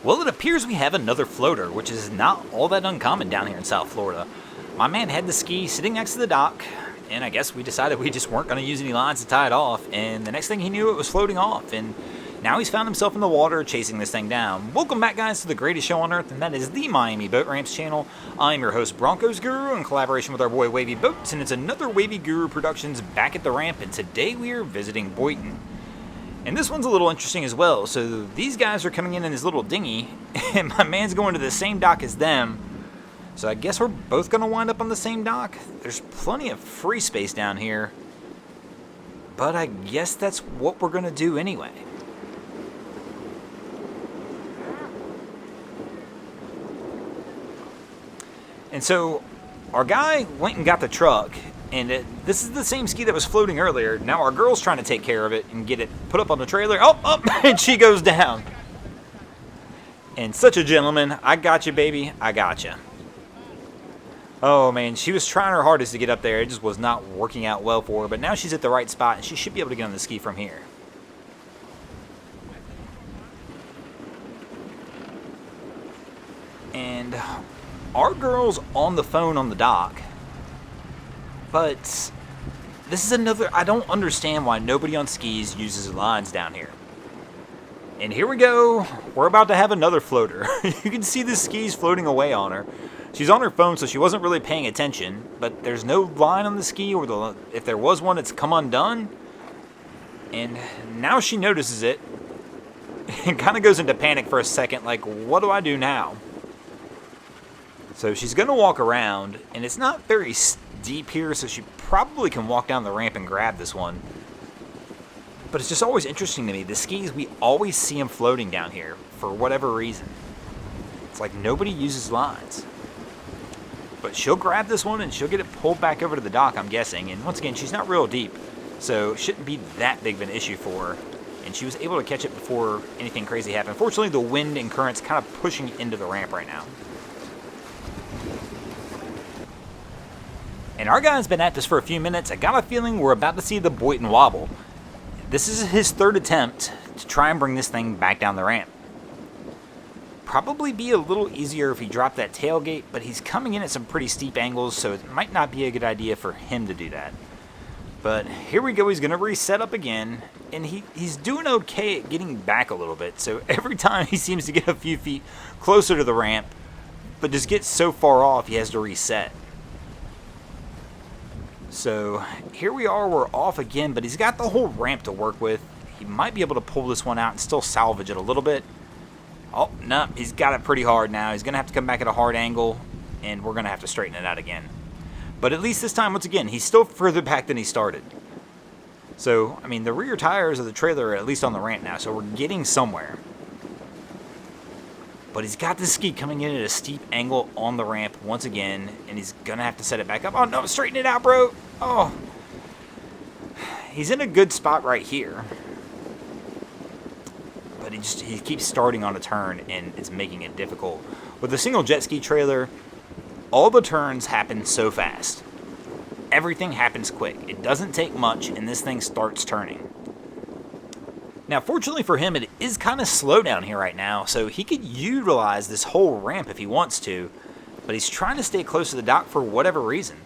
Well, it appears we have another floater, which is not all that uncommon down here in South Florida. My man had the ski sitting next to the dock, and I guess we decided we just weren't going to use any lines to tie it off, and the next thing he knew, it was floating off, and now he's found himself in the water chasing this thing down. Welcome back, guys, to the greatest show on earth, and that is the Miami Boat Ramps channel. I'm your host, Broncos Guru, in collaboration with our boy Wavy Boats, and it's another Wavy Guru Productions back at the ramp, and today we are visiting Boynton. And this one's a little interesting as well. So these guys are coming in his little dinghy, and my man's going to the same dock as them. So I guess we're both going to wind up on the same dock. There's plenty of free space down here, but I guess that's what we're going to do anyway. And so our guy went and got the truck, and this is the same ski that was floating earlier. Now our girl's trying to take care of it and get it put up on the trailer. Oh, and she goes down. And such a gentleman. I got you, baby. I got you. Oh, man. She was trying her hardest to get up there. It just was not working out well for her. But now she's at the right spot, and she should be able to get on the ski from here. And our girl's on the phone on the dock. But this is another, I don't understand why nobody on skis uses lines down here. And here we go. We're about to have another floater. You can see the skis floating away on her. She's on her phone, so she wasn't really paying attention. But there's no line on the ski, or if there was one, it's come undone. And now she notices it and kind of goes into panic for a second, like, what do I do now? So she's going to walk around, and it's not very deep here, so she probably can walk down the ramp and grab this one. But it's just always interesting to me. The skis, we always see them floating down here for whatever reason. It's like nobody uses lines. But she'll grab this one and she'll get it pulled back over to the dock, I'm guessing. And once again, she's not real deep, so it shouldn't be that big of an issue for her. And she was able to catch it before anything crazy happened. Fortunately, the wind and current's kind of pushing into the ramp right now. And our guy's been at this for a few minutes. I got a feeling we're about to see the Boynton wobble. This is his third attempt to try and bring this thing back down the ramp. Probably be a little easier if he dropped that tailgate, but he's coming in at some pretty steep angles, so it might not be a good idea for him to do that. But here we go. He's going to reset up again, and he's doing okay at getting back a little bit. So every time he seems to get a few feet closer to the ramp, but just gets so far off he has to reset. So here we are, we're off again, but he's got the whole ramp to work with. He might be able to pull this one out and still salvage it a little bit. Oh, no, he's got it pretty hard now. He's going to have to come back at a hard angle, and we're going to have to straighten it out again. But at least this time, once again, he's still further back than he started. So, I mean, the rear tires of the trailer are at least on the ramp now, so we're getting somewhere. But he's got this ski coming in at a steep angle on the ramp once again, and he's going to have to set it back up. Oh, no, straighten it out, bro. Oh. He's in a good spot right here. But he keeps starting on a turn, and it's making it difficult. With a single jet ski trailer, all the turns happen so fast. Everything happens quick. It doesn't take much, and this thing starts turning. Now, fortunately for him, it is kind of slow down here right now, so he could utilize this whole ramp if he wants to, but he's trying to stay close to the dock for whatever reason.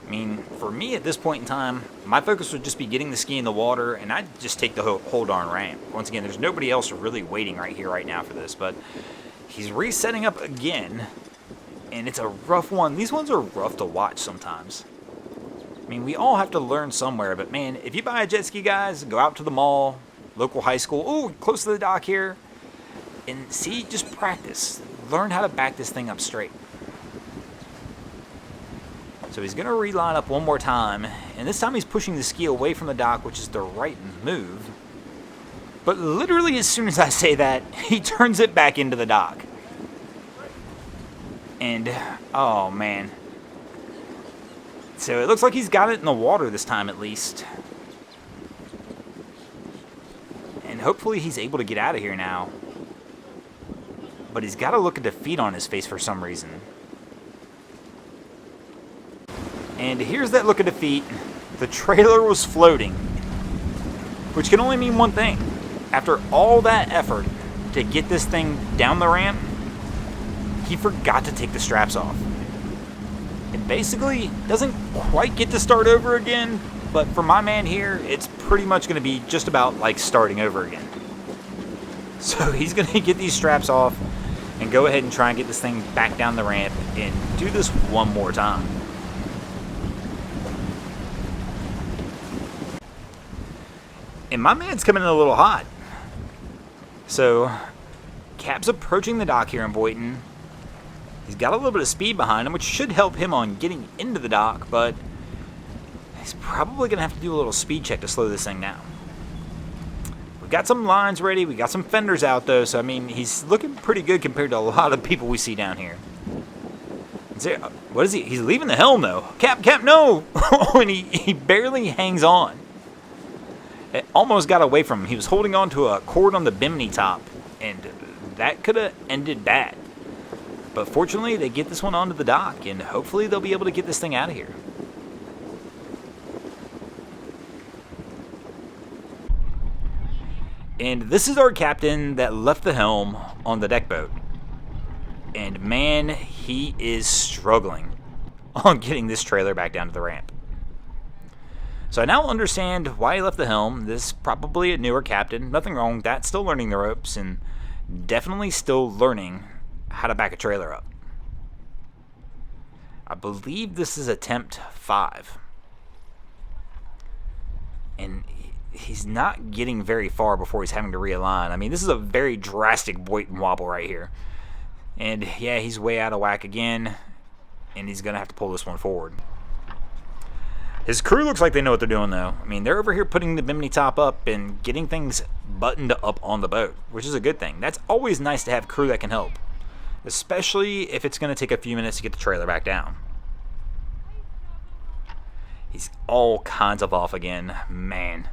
I mean, for me at this point in time, my focus would just be getting the ski in the water, and I'd just take the whole darn ramp. Once again, there's nobody else really waiting right here right now for this, but he's resetting up again, and it's a rough one. These ones are rough to watch sometimes. I mean, we all have to learn somewhere, but man, if you buy a jet ski, guys, go out to the mall, local high school, oh, close to the dock here, and see, just practice. Learn how to back this thing up straight. So he's going to reline up one more time, and this time he's pushing the ski away from the dock, which is the right move. But literally as soon as I say that, he turns it back into the dock. And, oh man. So it looks like he's got it in the water this time at least. And hopefully he's able to get out of here now. But he's got a look of defeat on his face for some reason. And here's that look of defeat. The trailer was floating. Which can only mean one thing. After all that effort to get this thing down the ramp, he forgot to take the straps off. It basically doesn't quite get to start over again, but for my man here, it's pretty much going to be just about like starting over again. So he's going to get these straps off and go ahead and try and get this thing back down the ramp and do this one more time. And my man's coming in a little hot. So Cap's approaching the dock here in Boynton. He's got a little bit of speed behind him, which should help him on getting into the dock, but he's probably going to have to do a little speed check to slow this thing down. We've got some lines ready. We got some fenders out, though, so, I mean, he's looking pretty good compared to a lot of people we see down here. What is he? He's leaving the helm, though. Cap, no! And he barely hangs on. It almost got away from him. He was holding on to a cord on the bimini top, and that could have ended bad. But fortunately, they get this one onto the dock, and hopefully they'll be able to get this thing out of here. And this is our captain that left the helm on the deck boat. And man, he is struggling on getting this trailer back down to the ramp. So I now understand why he left the helm. This is probably a newer captain. Nothing wrong with that. Still learning the ropes and definitely still learning how to back a trailer up. I believe this is attempt 5. And he's not getting very far before he's having to realign. I mean, this is a very drastic Boynton wobble right here. And yeah, he's way out of whack again. And he's going to have to pull this one forward. His crew looks like they know what they're doing, though. I mean, they're over here putting the bimini top up and getting things buttoned up on the boat, which is a good thing. That's always nice to have crew that can help, especially if it's going to take a few minutes to get the trailer back down. He's all kinds of off again. Man.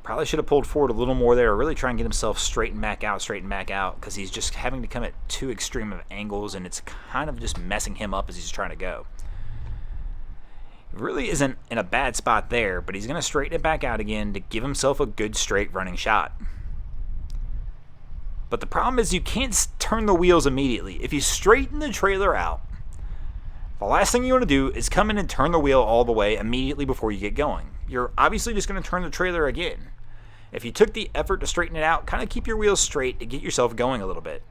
Probably should have pulled forward a little more there, or really try and get himself straightened back out, because he's just having to come at too extreme of angles, and it's kind of just messing him up as he's trying to go. He really isn't in a bad spot there, but he's going to straighten it back out again to give himself a good straight running shot. But the problem is you can't turn the wheels immediately. If you straighten the trailer out, the last thing you want to do is come in and turn the wheel all the way immediately before you get going. You're obviously just going to turn the trailer again. If you took the effort to straighten it out, kind of keep your wheels straight to get yourself going a little bit.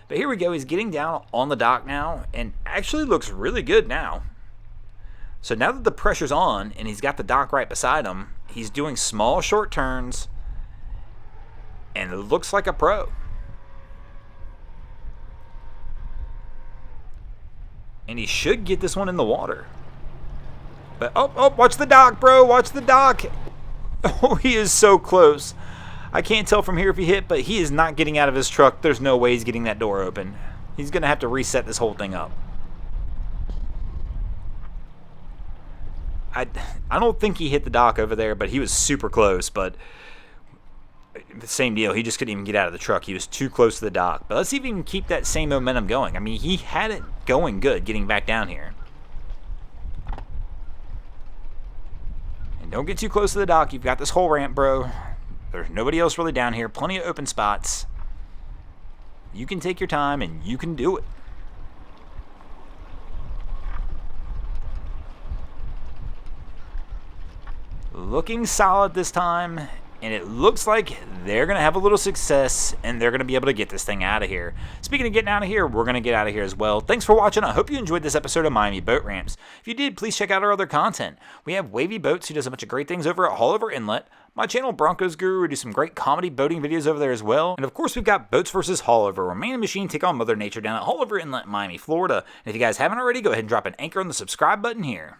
But here we go. He's getting down on the dock now and actually looks really good now. So now that the pressure's on and he's got the dock right beside him, he's doing small, short turns and it looks like a pro. And he should get this one in the water. But, oh, watch the dock, bro. Watch the dock. Oh, he is so close. I can't tell from here if he hit, but he is not getting out of his truck. There's no way he's getting that door open. He's going to have to reset this whole thing up. I don't think he hit the dock over there, but he was super close. But the same deal. He just couldn't even get out of the truck. He was too close to the dock. But let's see if he can keep that same momentum going. I mean, he had it going good getting back down here. And don't get too close to the dock. You've got this whole ramp, bro. There's nobody else really down here. Plenty of open spots. You can take your time and you can do it. Looking solid this time, and it looks like they're going to have a little success, and they're going to be able to get this thing out of here. Speaking of getting out of here, we're going to get out of here as well. Thanks for watching. I hope you enjoyed this episode of Miami Boat Ramps. If you did, please check out our other content. We have Wavy Boats, who does a bunch of great things over at Haulover Inlet. My channel, Broncos Guru, we do some great comedy boating videos over there as well. And of course, we've got Boats vs. Haulover, where man and machine take on Mother Nature down at Haulover Inlet, Miami, Florida. And if you guys haven't already, go ahead and drop an anchor on the subscribe button here.